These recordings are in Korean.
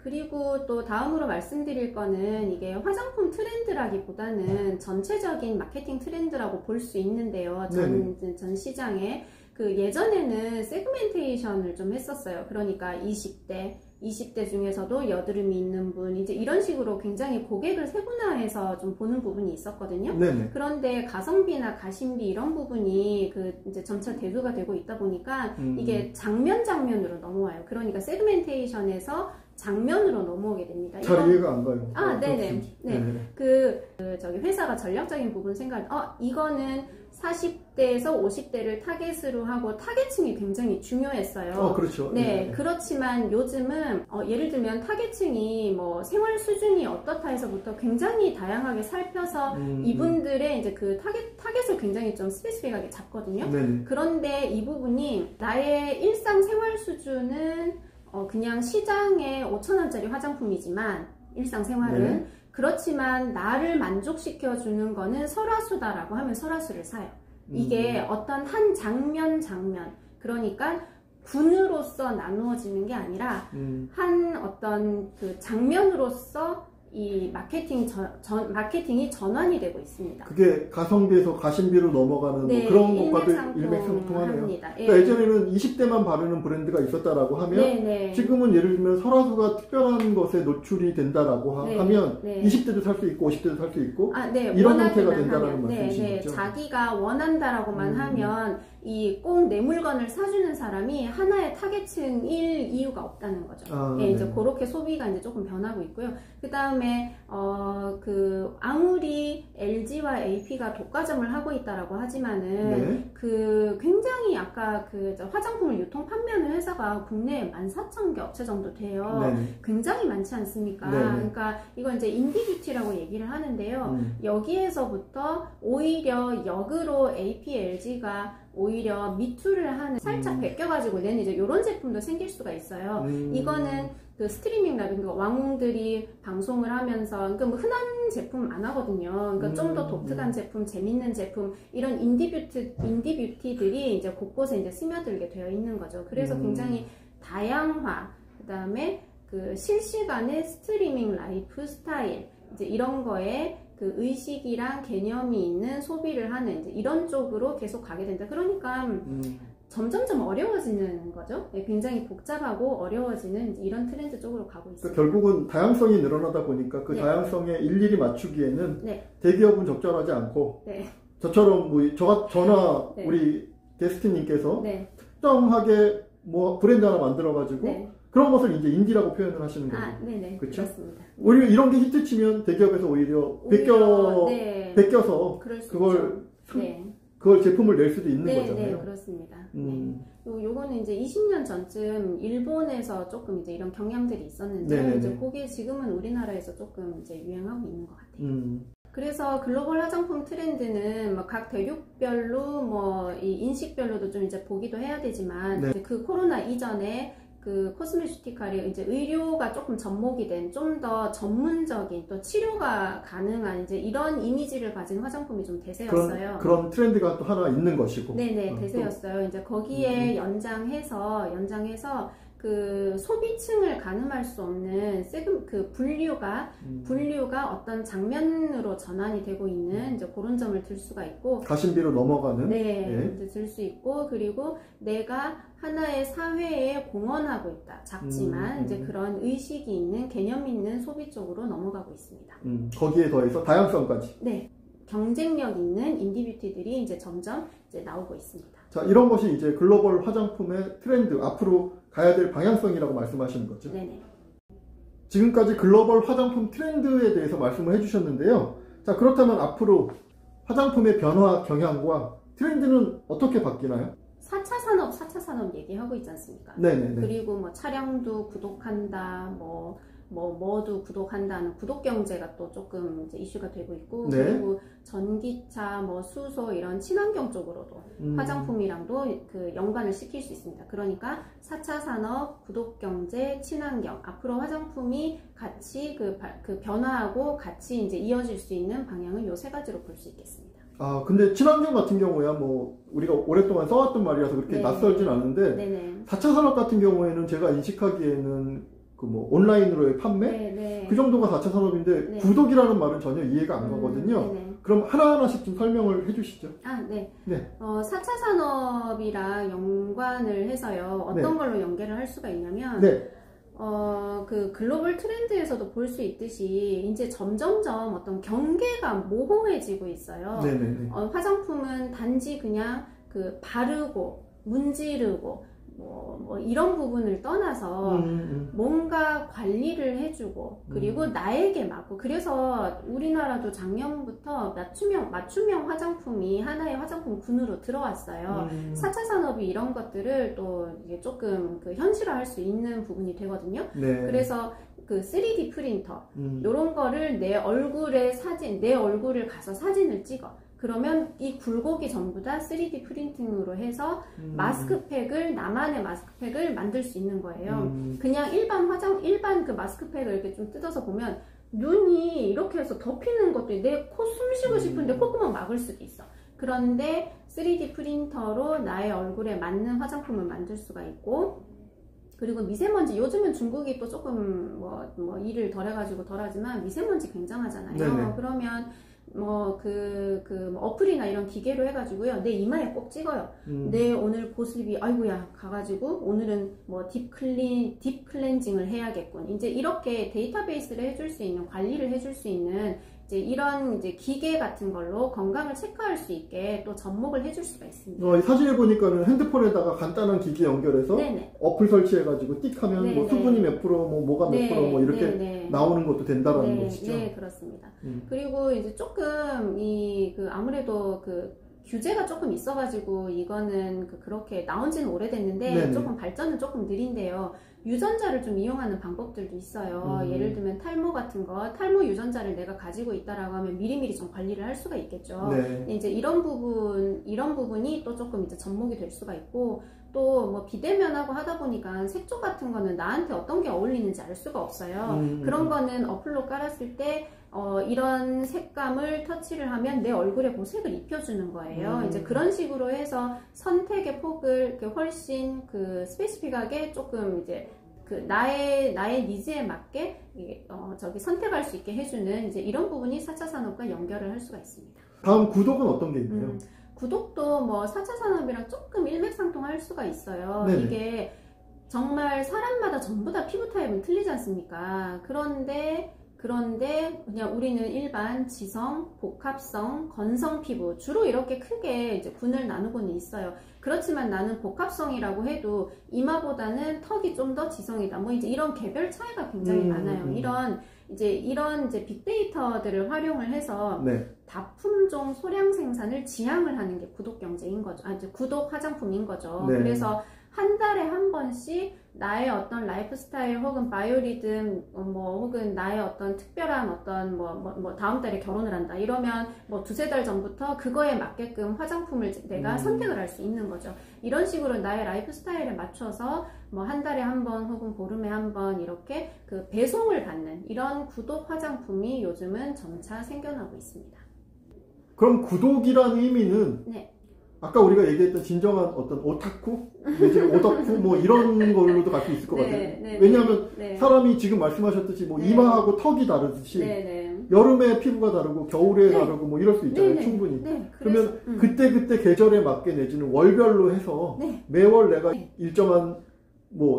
그리고 또 다음으로 말씀드릴 거는 이게 화장품 트렌드라기보다는 전체적인 마케팅 트렌드라고 볼 수 있는데요. 전 시장에 그 예전에는 세그멘테이션을 좀 했었어요. 그러니까 20대 중에서도 여드름이 있는 분, 이제 이런 식으로 굉장히 고객을 세분화해서 좀 보는 부분이 있었거든요. 네네. 그런데 가성비나 가심비 이런 부분이 그 이제 점차 대두가 되고 있다 보니까 이게 장면으로 넘어와요. 그러니까 세그멘테이션에서 장면으로 넘어오게 됩니다. 잘 이해가 안 가요. 네네. 저기 회사가 전략적인 부분 이거는 40대에서 50대를 타겟으로 하고 타겟층이 굉장히 중요했어요. 그렇죠. 네, 그렇지만 요즘은 예를 들면 타겟층이 뭐 생활 수준이 어떻다 해서부터 굉장히 다양하게 살펴서 이분들의 이제 그 타겟을 굉장히 좀 스페시픽하게 잡거든요. 그런데 이 부분이 나의 일상 생활 수준은 그냥 시장에 5,000원짜리 화장품이지만 일상생활은 그렇지만 나를 만족시켜주는 거는 설화수다라고 하면 설화수를 사요. 이게 어떤 한 장면 그러니까 군으로서 나누어지는 게 아니라 한 어떤 그 장면으로서 이 마케팅이 전환이 되고 있습니다. 그게 가성비에서 가심비로 넘어가는 뭐 그런 것과도 일맥상통하네요. 그러니까 예전에는 20대만 바르는 브랜드가 있었다라고 하면 지금은 예를 들면 설화수가 특별한 것에 노출이 된다라고 하면 20대도 살 수 있고 50대도 살 수 있고 이런 형태가 된다라는 말씀이시죠? 자기가 원한다라고만 하면 이 꼭 내 물건을 사주는 사람이 하나의 타겟층일 이유가 없다는 거죠. 이제 그렇게 소비가 이제 조금 변하고 있고요. 그 다음에 아무리 LG와 AP가 독과점을 하고 있다라고 하지만은 그 굉장히 아까 그 화장품을 유통 판매하는 회사가 국내에 14,000개 업체 정도 돼요. 굉장히 많지 않습니까? 그러니까 이건 이제 인디뷰티라고 얘기를 하는데요. 여기에서부터 오히려 역으로 AP, LG가 오히려 미투를 하는 살짝 베껴가지고 내는 이제 이런 제품도 생길 수가 있어요. 이거는 그 스트리밍이라든가 왕들이 방송을 하면서 그러니까 뭐 흔한 제품 안 하거든요. 그러니까 좀 더 독특한 제품, 재밌는 제품 이런 인디뷰티들이 이제 곳곳에 이제 스며들게 되어 있는 거죠. 그래서 굉장히 다양화, 그다음에 그 실시간의 스트리밍 라이프 스타일 이제 이런 거에 그 의식이랑 개념이 있는 소비를 하는 이제 이런 쪽으로 계속 가게 된다. 그러니까 점점점 어려워지는 거죠. 굉장히 복잡하고 어려워지는 이런 트렌드 쪽으로 가고 있습니다. 그러니까 결국은 다양성이 늘어나다 보니까 그 다양성에 일일이 맞추기에는 대기업은 적절하지 않고 저처럼 뭐 저나 우리 게스트님께서 특정하게 뭐 브랜드 하나 만들어가지고 그런 것을 이제 인디라고 표현을 하시는 거죠. 그렇죠? 그렇습니다. 오히려 이런 게 히트치면 대기업에서 오히려 베껴서 그걸 제품을 낼 수도 있는 거잖아요. 그렇습니다. 요거는 이제 20년 전쯤 일본에서 조금 이제 이런 경향들이 있었는데 이제 그게 지금은 우리나라에서 조금 이제 유행하고 있는 것 같아요. 그래서 글로벌 화장품 트렌드는 뭐 각 대륙별로 뭐 이 인식별로도 좀 이제 보기도 해야 되지만 이제 그 코로나 이전에 그 코스메티컬이 이제 의료가 조금 접목이 된 좀 더 전문적인 또 치료가 가능한 이제 이런 이미지를 가진 화장품이 좀 대세였어요. 그런 트렌드가 또 하나 있는 것이고. 대세였어요. 이제 거기에 연장해서 그 소비층을 가늠할 수 없는 그 분류가 어떤 장면으로 전환이 되고 있는 이제 그런 점을 들 수가 있고 가심비로 넘어가는 이제 들 수 있고 그리고 내가 하나의 사회에 공헌하고 있다. 작지만 이제 그런 의식이 있는 개념 있는 소비 쪽으로 넘어가고 있습니다. 거기에 더해서 다양성까지. 경쟁력 있는 인디뷰티들이 이제 점점 이제 나오고 있습니다. 자, 이런 것이 이제 글로벌 화장품의 트렌드, 앞으로 가야 될 방향성이라고 말씀하시는 거죠. 지금까지 글로벌 화장품 트렌드에 대해서 말씀을 해주셨는데요. 자, 그렇다면 앞으로 화장품의 변화 경향과 트렌드는 어떻게 바뀌나요? 4차 산업 얘기하고 있지 않습니까? 그리고 뭐 차량도 구독한다, 뭐도 구독한다는 구독 경제가 또 조금 이제 이슈가 되고 있고 그리고 전기차, 뭐 수소 이런 친환경 쪽으로도 화장품이랑도 그 연관을 시킬 수 있습니다. 그러니까 4차 산업, 구독 경제, 친환경 앞으로 화장품이 같이 그 변화하고 같이 이제 이어질 수 있는 방향은 요 세 가지로 볼 수 있겠습니다. 근데 친환경 같은 경우야 뭐 우리가 오랫동안 써왔던 말이라서 그렇게 낯설진 않은데 4차 산업 같은 경우에는 제가 인식하기에는 그 뭐 온라인으로의 판매 네네. 그 정도가 4차 산업인데 네. 구독이라는 말은 전혀 이해가 안 가거든요. 네네. 그럼 하나하나씩 좀 설명을 해주시죠. 네. 네. 4차 산업이랑 연관을 해서요. 어떤 네. 걸로 연계를 할 수가 있냐면 네. 그 글로벌 트렌드에서도 볼 수 있듯이 이제 점점점 어떤 경계가 모호해지고 있어요. 네네네. 화장품은 단지 그냥 그 바르고 문지르고 뭐 이런 부분을 떠나서 뭔가 관리를 해주고 그리고 나에게 맞고, 그래서 우리나라도 작년부터 맞춤형 화장품이 하나의 화장품 군으로 들어왔어요. 4차 산업이 이런 것들을 또 이게 조금 그 현실화할 수 있는 부분이 되거든요. 네. 그래서 그 3D 프린터 이런 거를 내 얼굴을 가서 사진을 찍어. 그러면 이 굴곡이 전부 다 3D 프린팅으로 해서 마스크팩을, 나만의 마스크팩을 만들 수 있는 거예요. 그냥 일반 그 마스크팩을 이렇게 좀 뜯어서 보면 눈이 이렇게 해서 덮이는 것도 내 코 숨 쉬고 싶은데 콧구멍 막을 수도 있어. 그런데 3D 프린터로 나의 얼굴에 맞는 화장품을 만들 수가 있고, 그리고 미세먼지, 요즘은 중국이 또 조금 뭐 일을 덜 해가지고 덜하지만 미세먼지 굉장하잖아요. 네네. 그러면 어플이나 이런 기계로 해가지고요, 내 이마에 꼭 찍어요. 내 오늘 모습이 아이고야 가가지고 오늘은 뭐 딥 클렌징을 해야겠군. 이제 이렇게 데이터베이스를 해줄 수 있는, 관리를 해줄 수 있는 이제 이런 이제 기계 같은 걸로 건강을 체크할 수 있게 또 접목을 해줄 수가 있습니다. 사진을 보니까는 핸드폰에다가 간단한 기기 연결해서 네네. 어플 설치해가지고 띡 하면 뭐 수분이 몇 프로, 뭐가 몇 프로 뭐 이렇게 네네. 나오는 것도 된다는 것이죠. 네, 그렇습니다. 그리고 이제 조금 아무래도 규제가 조금 있어가지고 이거는 그렇게 나온지는 오래됐는데 네네. 조금 발전은 조금 느린데요. 유전자를 좀 이용하는 방법들도 있어요. 예를 들면 탈모 같은 거, 탈모 유전자를 내가 가지고 있다라고 하면 미리미리 좀 관리를 할 수가 있겠죠. 네. 이제 이런 부분이 또 조금 이제 접목이 될 수가 있고, 또 뭐 비대면하고 하다 보니까 색조 같은 거는 나한테 어떤 게 어울리는지 알 수가 없어요. 그런 거는 어플로 깔았을 때 이런 색감을 터치를 하면 내 얼굴에 그 색을 입혀주는 거예요. 이제 그런 식으로 해서 선택의 폭을 훨씬 스페시픽하게 조금 이제 나의 니즈에 맞게 선택할 수 있게 해주는 이제 이런 부분이 4차 산업과 연결을 할 수가 있습니다. 다음 구독은 어떤 게 있나요? 구독도 4차 산업이랑 조금 일맥상통할 수가 있어요. 네네. 이게 정말 사람마다 전부 다 피부 타입은 틀리지 않습니까? 그런데 그냥 우리는 일반 지성, 복합성, 건성 피부 주로 이렇게 크게 이제 군을 나누고는 있어요. 그렇지만 나는 복합성이라고 해도 이마보다는 턱이 좀 더 지성이다. 뭐 이제 이런 개별 차이가 굉장히 많아요. 이런 빅데이터들을 활용을 해서 네. 다품종 소량 생산을 지향을 하는 게 구독 경제인 거죠. 이제 구독 화장품인 거죠. 네. 그래서 한 달에 한 번씩 나의 어떤 라이프 스타일 혹은 바이오리듬 혹은 나의 어떤 특별한 어떤 다음 달에 결혼을 한다 이러면 두세 달 전부터 그거에 맞게끔 화장품을 내가 선택을 할 수 있는 거죠. 이런 식으로 나의 라이프 스타일에 맞춰서 한 달에 한 번 혹은 보름에 한 번 이렇게 배송을 받는 이런 구독 화장품이 요즘은 점차 생겨나고 있습니다. 그럼 구독이라는 의미는 네. 아까 우리가 얘기했던 진정한 어떤 오타쿠? 내지 오덕쿠? 뭐 이런 걸로도 갈 수 있을 것 같아요. 네, 왜냐하면 네. 사람이 지금 말씀하셨듯이 네. 이마하고 턱이 다르듯이 네. 여름에 피부가 다르고 겨울에 네. 다르고 뭐 이럴 수 있잖아요. 네. 충분히. 네. 그러면 그때 계절에 맞게 내지는 월별로 해서 네. 매월 내가 일정한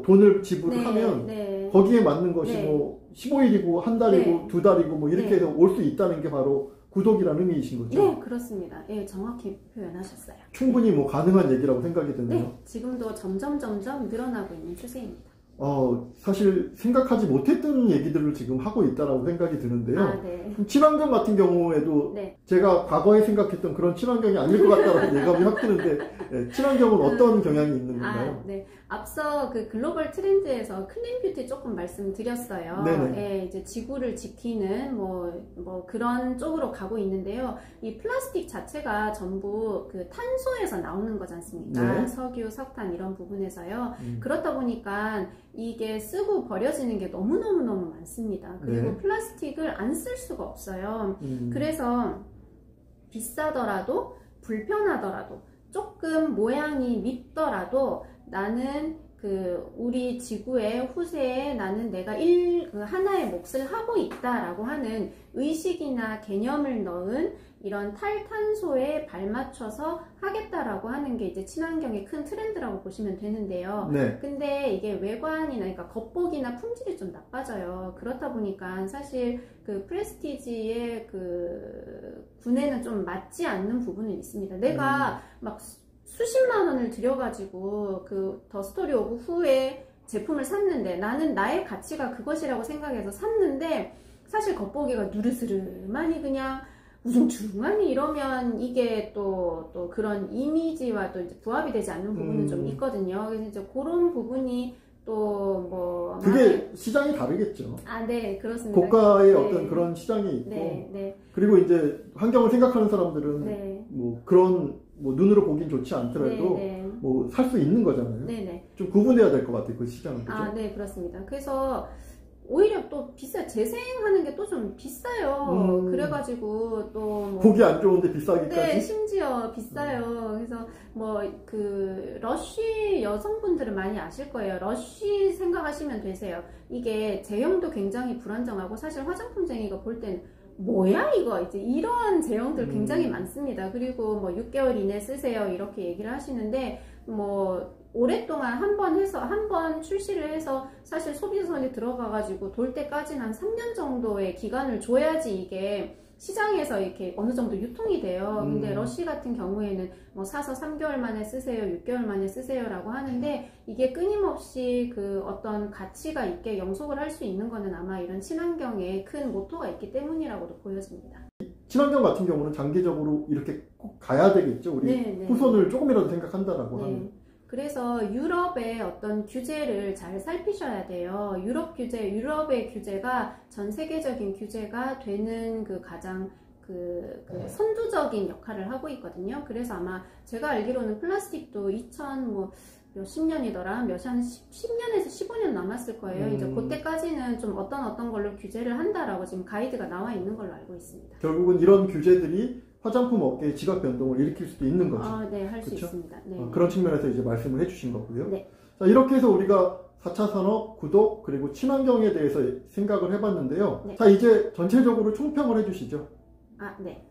돈을 지불하면 네. 거기에 맞는 것이 네. 15일이고 한 달이고 네. 두 달이고 뭐 이렇게 해서 올 수 있다는 게 바로 구독이라는 의미이신 거죠? 네, 그렇습니다. 예, 정확히 표현하셨어요. 충분히 가능한 얘기라고 생각이 드네요. 네, 지금도 점점 늘어나고 있는 추세입니다. 사실 생각하지 못했던 얘기들을 지금 하고 있다라고 생각이 드는데요. 네. 친환경 같은 경우에도 네. 제가 과거에 생각했던 그런 친환경이 아닐 것 같다라는 예감이 확 드는데 네, 친환경은 어떤 경향이 있는 건가요? 네. 앞서 글로벌 트렌드에서 클린 뷰티 조금 말씀드렸어요. 네, 이제 지구를 지키는 그런 쪽으로 가고 있는데요. 이 플라스틱 자체가 전부 탄소에서 나오는 거지 않습니까? 네. 석유, 석탄 이런 부분에서요. 그렇다 보니까 이게 쓰고 버려지는 게 너무너무 많습니다. 그리고 네. 플라스틱을 안 쓸 수가 없어요. 그래서 비싸더라도 불편하더라도 조금 모양이 밉더라도 나는 우리 지구의 후세에 나는 내가 하나의 몫을 하고 있다라고 하는 의식이나 개념을 넣은 이런 탈탄소에 발맞춰서 하겠다라고 하는 게 이제 친환경의 큰 트렌드라고 보시면 되는데요. 네. 근데 이게 외관이나 그러니까 겉보기나 품질이 좀 나빠져요. 그렇다 보니까 사실 그 프레스티지의 그 군에는 좀 맞지 않는 부분은 있습니다. 내가 막 수십만 원을 들여가지고 그 더 스토리 오브 후의 제품을 샀는데 나는 나의 가치가 그것이라고 생각해서 샀는데 사실 겉보기가 누르스름하니 그냥 우중충하니 이러면 이게 또 그런 이미지와 또 이제 부합이 되지 않는 부분은 좀 있거든요. 그래서 이제 그런 부분이 또 뭐 그게 시장이 다르겠죠. 아, 네, 그렇습니다. 고가의 네. 어떤 그런 시장이 있고, 네. 그리고 이제 환경을 생각하는 사람들은 뭐 그런 뭐 눈으로 보긴 좋지 않더라도 뭐 살 수 있는 거잖아요. 좀 구분해야 될 것 같아요, 그 시장은. 그죠? 아, 네, 그렇습니다. 그래서 오히려 또 재생하는 게 또 좀 비싸요. 그래가지고 또 뭐 보기 안 좋은데 비싸기까지? 네, 심지어 비싸요. 그래서 뭐 러쉬 여성분들은 많이 아실 거예요. 러쉬 생각하시면 되세요. 이게 제형도 굉장히 불안정하고 사실 화장품쟁이가 볼 때는 뭐야 이거 이제 이런 제형들 굉장히 많습니다. 그리고 뭐 6개월 이내 쓰세요 이렇게 얘기를 하시는데 뭐 오랫동안 한 번 출시를 해서 사실 소비자선이 들어가가지고 돌 때까지는 한 3년 정도의 기간을 줘야지 이게 시장에서 이렇게 어느 정도 유통이 돼요. 근데 러쉬 같은 경우에는 뭐 사서 3개월 만에 쓰세요, 6개월 만에 쓰세요라고 하는데 이게 끊임없이 그 어떤 가치가 있게 영속을 할 수 있는 거는 아마 이런 친환경에 큰 모토가 있기 때문이라고도 보여집니다. 친환경 같은 경우는 장기적으로 이렇게 꼭 가야 되겠죠. 우리 후손을 조금이라도 생각한다라고 하면. 그래서 유럽의 어떤 규제를 잘 살피셔야 돼요. 유럽의 규제가 전 세계적인 규제가 되는 그 가장 선두적인 역할을 하고 있거든요. 그래서 아마 제가 알기로는 플라스틱도 몇십 년이더라. 한 10년에서 15년 남았을 거예요. 이제 그때까지는 좀 어떤 걸로 규제를 한다라고 지금 가이드가 나와 있는 걸로 알고 있습니다. 결국은 이런 규제들이 화장품 업계의 지각 변동을 일으킬 수도 있는 거죠. 아, 네, 할 수 있습니다. 네. 그런 측면에서 이제 말씀을 해주신 거고요. 네. 자, 이렇게 해서 우리가 4차 산업, 구독, 그리고 친환경에 대해서 생각을 해봤는데요. 자, 이제 전체적으로 총평을 해주시죠. 아, 네.